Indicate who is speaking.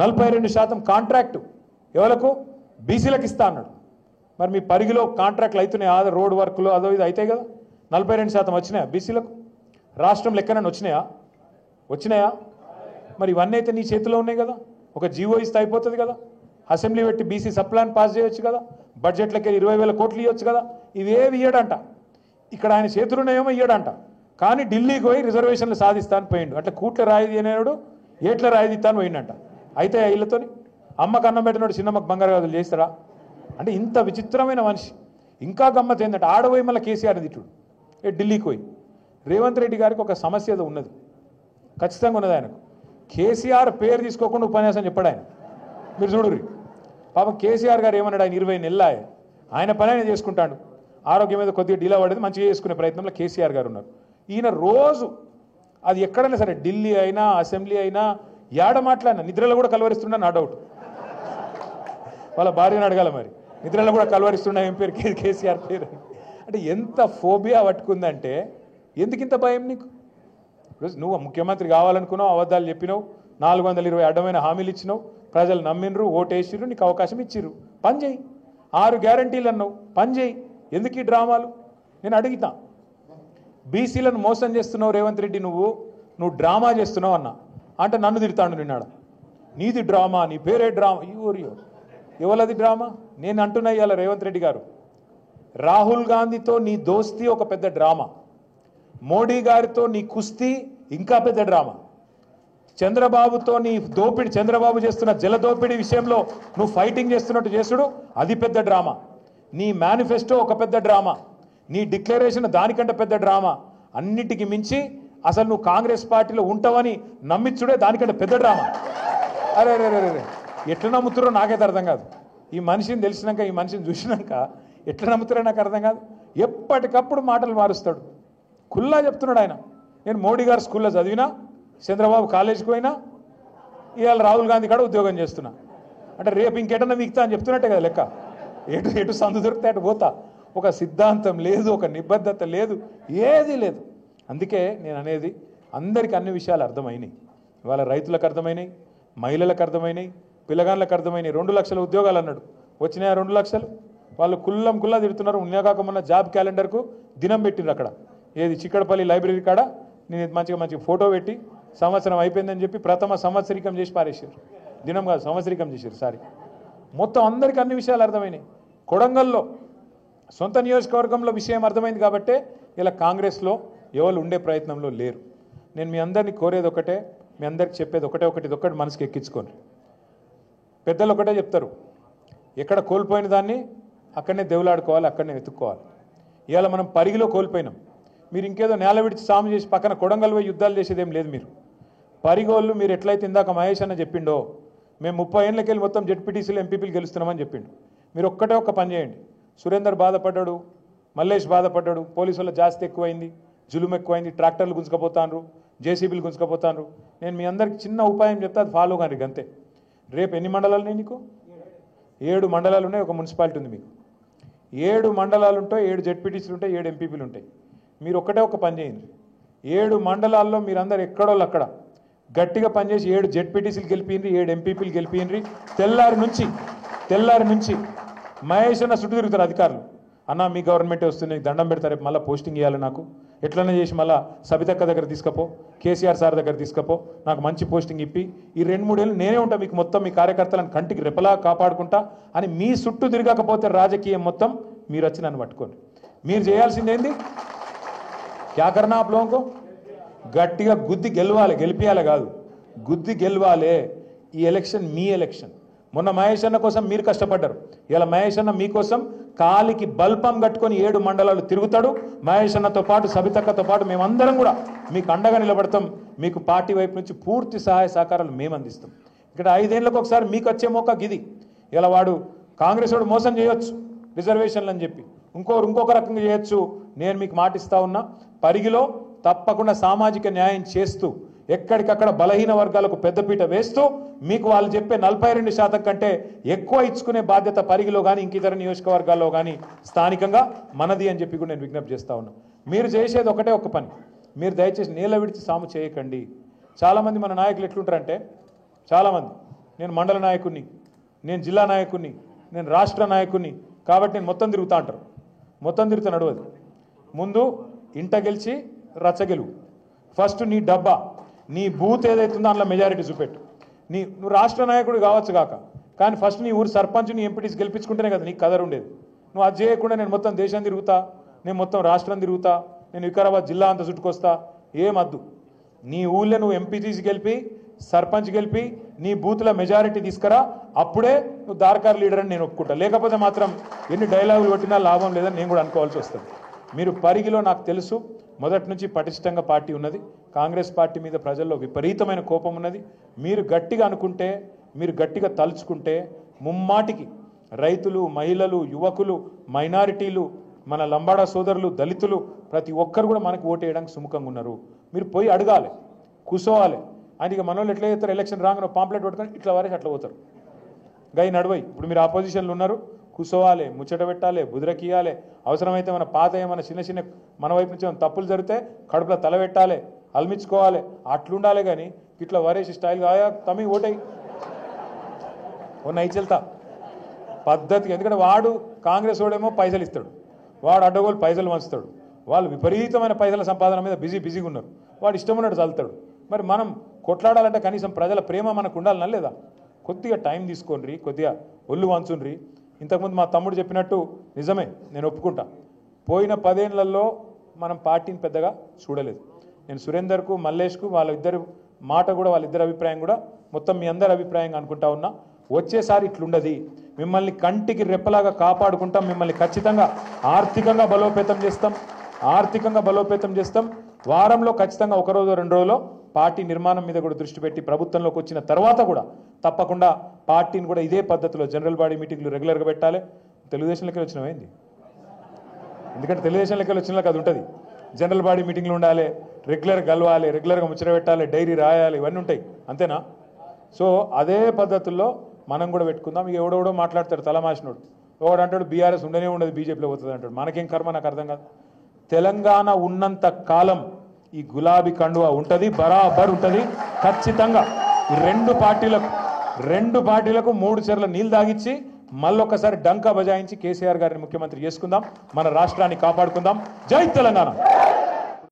Speaker 1: 42% contract ఎవలకు బీసీలకు ఇస్తా అన్నాడు. మరి మీ పరిగిలో కాంట్రాక్ట్లు అవుతున్నాయి, ఆదా రోడ్ వర్క్లు అదో ఇది అవుతాయి కదా. 42% వచ్చినాయా బీసీలకు? రాష్ట్రం లెక్కనని వచ్చినాయా? మరి ఇవన్నీ అయితే నీ చేతిలో ఉన్నాయి కదా. ఒక జీవో ఇస్తే అయిపోతుంది కదా. అసెంబ్లీ పెట్టి బీసీ సప్లాన్ పాస్ చేయొచ్చు కదా. బడ్జెట్లకి 20,000 కోట్లు ఇవ్వచ్చు కదా. ఇవేవి ఇయ్యడంట. ఇక్కడ ఆయన చేతులున్నాయేమో ఇయ్యడంట. కానీ ఢిల్లీకి పోయి రిజర్వేషన్లు సాధిస్తాను పోయిండు. అట్లా కూట్ల రాయిది అనేవాడు ఏట్ల రాయిది ఇస్తాను పోయిండంట. అయితే ఇళ్ళతోని అమ్మకు అన్నం పెట్టినోడు చిన్నమ్మకు బంగారు గాజులు చేస్తారా? అంటే ఇంత విచిత్రమైన మనిషి. ఇంకా గమ్మత్ ఏంటంటే ఆడపోయి మళ్ళీ కేసీఆర్ తిట్టుడు ఢిల్లీకి పోయి. రేవంత్ రెడ్డి గారికి ఒక సమస్య ఏదో ఉన్నది, ఖచ్చితంగా ఉన్నది ఆయనకు. కేసీఆర్ పేరు తీసుకోకుండా ఉపన్యాసం చెప్పాడు ఆయన. మీరు చూడుర్రి పాపం కేసీఆర్ గారు ఏమన్నాడు, ఆయన 20 నెలలు ఆయన పని ఆయన చేసుకుంటాడు. ఆరోగ్యం మీద కొద్దిగా డీలా పడేది, మంచిగా చేసుకునే ప్రయత్నంలో కేసీఆర్ గారు ఉన్నారు. ఈయన రోజు అది ఎక్కడైనా సరే ఢిల్లీ అయినా అసెంబ్లీ అయినా ఏడ మాట్లాడినా నిద్రలో కూడా కలవరిస్తున్నా నా డౌట్. వాళ్ళ భార్యను అడగాల మరి, నిద్రలో కూడా కలవరిస్తున్నా ఏం పేరు కేసీఆర్ పేరు. అంటే ఎంత ఫోబియా పట్టుకుందంటే ఎందుకు ఇంత భయం నీకు? నువ్వు ముఖ్యమంత్రి కావాలనుకున్నావు, అబద్ధాలు చెప్పినావు, 420 అడ్డమైన హామీలు ఇచ్చినావు, ప్రజలు నమ్మినరు, ఓటేసిరు, నీకు అవకాశం ఇచ్చిర్రు, పని చేయి. 6 గ్యారంటీలు అన్నావు, పని చేయి. ఎందుకు ఈ డ్రామాలు? నేను అడుగుతా. బీసీలను మోసం చేస్తున్నావు రేవంత్ రెడ్డి, నువ్వు డ్రామా చేస్తున్నావు అన్నా అంటే నన్ను తిడతాడు నిన్నాడు. నీది డ్రామా, నీ పేరే డ్రామా. ఎవరది డ్రామా? నేను అంటున్నా ఇవాళ రేవంత్ రెడ్డి గారు, రాహుల్ గాంధీతో నీ దోస్తీ ఒక పెద్ద డ్రామా, మోడీ గారితో నీ కుస్తీ ఇంకా పెద్ద డ్రామా, చంద్రబాబుతో నీ దోపిడి, చంద్రబాబు చేస్తున్న జల దోపిడీ విషయంలో నువ్వు ఫైటింగ్ చేస్తున్నట్టు చేసుడు అది పెద్ద డ్రామా, నీ మేనిఫెస్టో ఒక పెద్ద డ్రామా, నీ డిక్లరేషన్ దానికంటే పెద్ద డ్రామా, అన్నిటికీ మించి అసలు నువ్వు కాంగ్రెస్ పార్టీలో ఉంటావని నమ్మించుడే దానికంటే పెద్ద డ్రామా. అరే రే రే రే ఎట్లా నమ్ముతారో నాకైతే అర్థం కాదు. ఈ మనిషిని తెలిసినాక, ఈ మనిషిని చూసినాక ఎట్లా నమ్ముతారో నాకు అర్థం కాదు. ఎప్పటికప్పుడు మాటలు మారుస్తాడు. కుల్లా చెప్తున్నాడు ఆయన, నేను మోడీ గారు స్కూల్లో చదివినా, చంద్రబాబు కాలేజీకి పోయినా, ఇవాళ రాహుల్ గాంధీ కాడ ఉద్యోగం చేస్తున్నా. అంటే రేపు ఇంకెటన్నా మిగతా అని చెప్తున్నట్టే కదా లెక్క. ఎటు సందు దొరికితే అటు పోతా. ఒక సిద్ధాంతం లేదు, ఒక నిబద్ధత లేదు, ఏది లేదు. అందుకే నేను అనేది అందరికీ అన్ని విషయాలు అర్థమైనాయి. ఇవాళ రైతులకు అర్థమైనాయి, మహిళలకు అర్థమైనాయి, పిల్లగాళ్ళకు అర్థమైనాయి. 2 లక్షల ఉద్యోగాలు అన్నాడు, వచ్చినాయా 2 లక్షలు? వాళ్ళు కుల్లా తిడుతున్నారు. ఉన్నగాకమున్న జాబ్ క్యాలెండర్కు దినం పెట్టిండ్రు అక్కడ, ఏది చిక్కడపల్లి లైబ్రరీ కాడ. నేను మంచిగా ఫోటో పెట్టి సంవత్సరం అయిపోయిందని చెప్పి ప్రథమ సంవత్సరికం చేసి పారేసారు. దినం కాదు, సంవత్సరికం చేశారు. సారీ, మొత్తం అందరికీ అన్ని విషయాలు అర్థమైనాయి. కొడంగల్లో సొంత నియోజకవర్గంలో విషయం అర్థమైంది కాబట్టే ఇలా కాంగ్రెస్లో ఎవరు ఉండే ప్రయత్నంలో లేరు. నేను మీ అందరినీ కోరేది ఒకటే, మీ అందరికి చెప్పేది ఒకటి మనసుకి ఎక్కించుకోండి. పెద్దలు ఒకటే చెప్తారు, ఎక్కడ కోల్పోయిన దాన్ని అక్కడనే దేవులాడుకోవాలి, అక్కడనే వెతుక్కోవాలి. ఇవాళ మనం పరిగిలో కోల్పోయినాం. మీరు ఇంకేదో నేల విడిచి సాము చేసి పక్కన కొడంగల్ పోయి యుద్ధాలు చేసేదేం లేదు. మీరు పరిగోళ్ళు, మీరు ఎట్లయితే ఇందాక మహేష్ అన్న చెప్పిండో, మేము 30 ఏళ్ళకెళ్ళి మొత్తం జెడ్పీటీసీలు ఎంపీపీలు గెలుస్తున్నామని చెప్పిండు. మీరు ఒక్క పని చేయండి. సురేందర్ బాధపడ్డాడు, మల్లేష్ బాధపడ్డాడు, పోలీసుల జాస్తి ఎక్కువైంది, జులుం ఎక్కువైంది, ట్రాక్టర్లు గుంజుకపోతాను, జేసీబీలు గుంజుకపోతాను. నేను మీ అందరికి చిన్న ఉపాయం చెప్తే అది ఫాలో కానీ అంతే. రేపు ఎన్ని మండలాలు ఉన్నాయి నీకు? 7 మండలాలు ఉన్నాయి, ఒక మున్సిపాలిటీ ఉంది మీకు. 7 మండలాలు ఉంటాయి, 7 జెడ్పీటీసీలు ఉంటాయి, 7 ఎంపీపీలు ఉంటాయి. మీరు ఒక పని చేయండి. 7 మండలాల్లో మీరందరూ ఎక్కడోళ్ళు అక్కడ గట్టిగా పనిచేసి 7 జెడ్పీటీసీలు గెలిపిండ్రి, 7 ఎంపీపీలు గెలిపిండ్రి. తెల్లారి నుంచి మహేష్ అన్న చుట్టూ తిరుగుతారు అధికారులు. అన్న మీ గవర్నమెంటే వస్తుంది, దండం పెడతారు, రేపు మళ్ళీ పోస్టింగ్ ఇవ్వాలి నాకు, ఎట్లన్నా చేసి మళ్ళీ సబితక్క దగ్గర తీసుకపో, కేసీఆర్ సార్ దగ్గర తీసుకపో, నాకు మంచి పోస్టింగ్ ఇప్పి ఈ 2-3 ఏళ్ళు నేనే ఉంటా మీకు మొత్తం మీ కార్యకర్తలను కంటికి రెపలా కాపాడుకుంటా అని మీ చుట్టూ తిరగకపోతే రాజకీయం మొత్తం మీరు వచ్చి నన్ను పట్టుకోండి. మీరు చేయాల్సిందేంది? క్యా కర్నా ఆప్ లోగోं को? గట్టిగా గుద్ది గెలవాలి, గెలిపియాలి కాదు, గుద్ది గెలవాలి. ఈ ఎలక్షన్ మీ ఎలక్షన్. మొన్న మహేష్ అన్న కోసం మీరు కష్టపడ్డారు, ఇలా మహేష్ అన్న మీకోసం కాలికి బల్పం కట్టుకొని 7 మండలాలు తిరుగుతాడు. మహేష్ అన్నతో పాటు, సబితక్కతో పాటు మేమందరం కూడా మీకు అండగా నిలబడతాం. మీకు పార్టీ వైపు నుంచి పూర్తి సహాయ సహకారాలు మేము అందిస్తాం. ఇక్కడ 5 ఏళ్ళకు ఒకసారి మీకు వచ్చే మోక గిది. ఇలా వాడు కాంగ్రెస్ వాడు మోసం చేయొచ్చు రిజర్వేషన్లు అని చెప్పి, ఇంకొక రకంగా చేయొచ్చు. నేను మీకు మాటిస్తా ఉన్నా, పరిగిలో తప్పకుండా సామాజిక న్యాయం చేస్తూ, ఎక్కడికక్కడ బలహీన వర్గాలకు పెద్దపీట వేస్తూ, మీకు వాళ్ళు చెప్పే 42% కంటే ఎక్కువ ఇచ్చుకునే బాధ్యత పరిగిలో కానీ ఇంకితర నియోజకవర్గాల్లో కానీ స్థానికంగా మనది అని చెప్పి కూడా నేను విజ్ఞప్తి చేస్తా ఉన్నా. మీరు చేసేది ఒక పని, మీరు దయచేసి నేల విడిచి సాము చేయకండి. చాలామంది మన నాయకులు ఎట్లుంటారంటే, చాలామంది నేను మండల నాయకుడిని, నేను జిల్లా నాయకుడిని, నేను రాష్ట్ర నాయకుడిని, కాబట్టి నేను మొత్తం తిరుగుతా అంటారు. మొత్తం తిరుగుతా నడవదు. ముందు ఇంట గెలిచి రచ్చ గెలువు. ఫస్ట్ నీ డబ్బా, నీ బూత్ ఏదైతుందో అందులో మెజారిటీ చూపెట్టు. నువ్వు రాష్ట్ర నాయకుడు కావచ్చు కాక, కానీ ఫస్ట్ నీ ఊరు సర్పంచ్, నీ ఎంపీటీస్ గెలిపించుకుంటేనే కదా నీకు కదర్ ఉండేది. నువ్వు అది చేయకుండా నేను మొత్తం దేశం తిరుగుతా, నేను మొత్తం రాష్ట్రం తిరుగుతా, నేను వికారాబాద్ జిల్లా అంతా చుట్టుకొస్తా, ఏమద్దు. నీ ఊళ్ళో నువ్వు ఎంపీటీసీ గెలిపి, సర్పంచ్ గెలిపి, నీ బూత్ల మెజారిటీ తీసుకురా, అప్పుడే నువ్వు దారకార్ లీడర్ అని నేను ఒప్పుకుంటా. లేకపోతే మాత్రం ఎన్ని డైలాగులు కొట్టినా లాభం లేదని నేను కూడా అనుకోవాల్సి వస్తుంది. మీరు పరిగిలో నాకు తెలుసు మొదటి నుంచి పటిష్టంగా పార్టీ ఉన్నది. కాంగ్రెస్ పార్టీ మీద ప్రజల్లో విపరీతమైన కోపం ఉన్నది. మీరు గట్టిగా అనుకుంటే, మీరు గట్టిగా తలుచుకుంటే ముమ్మాటికి రైతులు, మహిళలు, యువకులు, మైనారిటీలు, మన లంబాడా సోదరులు, దళితులు ప్రతి ఒక్కరు కూడా మనకు ఓటు వేయడానికి సుముఖంగా ఉన్నారు. మీరు పోయి అడగాలి, కూర్చోవాలి. ఆయనకి మన వాళ్ళు ఎట్లా చేస్తారు, ఎలక్షన్ రాగానే పాంప్లెట్ పట్టుకొని ఇట్లా వారేసి అట్లా పోతారు. గై నడవై. ఇప్పుడు మీరు ఆపోజిషన్లు ఉన్నారు, కూర్చోవాలి, ముచ్చట పెట్టాలి, బుద్రకియాలి. అవసరమైతే మన పాత ఏమైనా చిన్న చిన్న మన వైపు నుంచి ఏమైనా తప్పులు జరిగితే కడుపులో తల పెట్టాలి, అల్మించుకోవాలి. అట్లుండాలి. కానీ ఇట్లా వరేసి స్టైల్ కాయా తమి ఓటై ఓ నైచెల్తా పద్ధతికి. ఎందుకంటే వాడు కాంగ్రెస్ వాడేమో పైసలు ఇస్తాడు, వాడు అడ్డగోలు పైసలు పంచుతాడు. వాళ్ళు విపరీతమైన పైసల సంపాదన మీద బిజీగా ఉన్నారు. వాడు ఇష్టం ఉన్నట్టు చల్లుతాడు. మరి మనం కొట్లాడాలంటే కనీసం ప్రజల ప్రేమ మనకు ఉండాలన్నా లేదా? కొద్దిగా టైం తీసుకోండి, కొద్దిగా ఒళ్ళు వంచుండ్రి. ఇంతకుముందు మా తమ్ముడు చెప్పినట్టు నిజమే, నేను ఒప్పుకుంటా. పోయిన 10 ఏళ్లలో మనం పార్టీని పెద్దగా చూడలేదు. నేను సురేందర్కు, మల్లేష్కు వాళ్ళిద్దరి మాట కూడా, వాళ్ళిద్దరి అభిప్రాయం కూడా మొత్తం మీ అందరి అభిప్రాయంగా అనుకుంటా ఉన్నా. వచ్చేసారి ఇట్లుండది. మిమ్మల్ని కంటికి రెప్పలాగా కాపాడుకుంటాం. మిమ్మల్ని ఖచ్చితంగా ఆర్థికంగా బలోపేతం చేస్తాం. వారంలో ఖచ్చితంగా 1 రోజు 2 రోజుల్లో పార్టీ నిర్మాణం మీద కూడా దృష్టి పెట్టి ప్రభుత్వంలోకి వచ్చిన తర్వాత కూడా తప్పకుండా పార్టీని కూడా ఇదే పద్ధతిలో జనరల్ బాడీ మీటింగ్లు రెగ్యులర్గా పెట్టాలి. తెలుగుదేశంలోకి వచ్చినవేంది? ఎందుకంటే తెలుగుదేశంలోకి వచ్చిన అది ఉంటుంది. జనరల్ బాడీ మీటింగ్లు ఉండాలి, రెగ్యులర్గా కలవాలి, రెగ్యులర్గా ముచ్చట పెట్టాలి, డైరీ రాయాలి, ఇవన్నీ ఉంటాయి. అంతేనా? సో అదే పద్ధతుల్లో మనం కూడా పెట్టుకుందాం. ఇక ఎవడెవడో మాట్లాడతాడు తలమాసినోడు. ఒకడు అంటాడు బీఆర్ఎస్ ఉండనే ఉండదు, బీజేపీలో పోతుంది అంటాడు. మనకేం కర్మ, నాకు అర్థం కాదు. తెలంగాణ ఉన్నంత కాలం ఈ గులాబీ కండువా ఉంటుంది, బరాబర్ ఉంటుంది. ఖచ్చితంగా ఈ రెండు పార్టీలకు 3 చెర్ల నీళ్ళు తాగిచ్చి మళ్ళొక్కసారి డంకా బజాయించి కేసీఆర్ గారిని ముఖ్యమంత్రి చేసుకుందాం. మన రాష్ట్రాన్ని కాపాడుకుందాం. జై తెలంగాణ.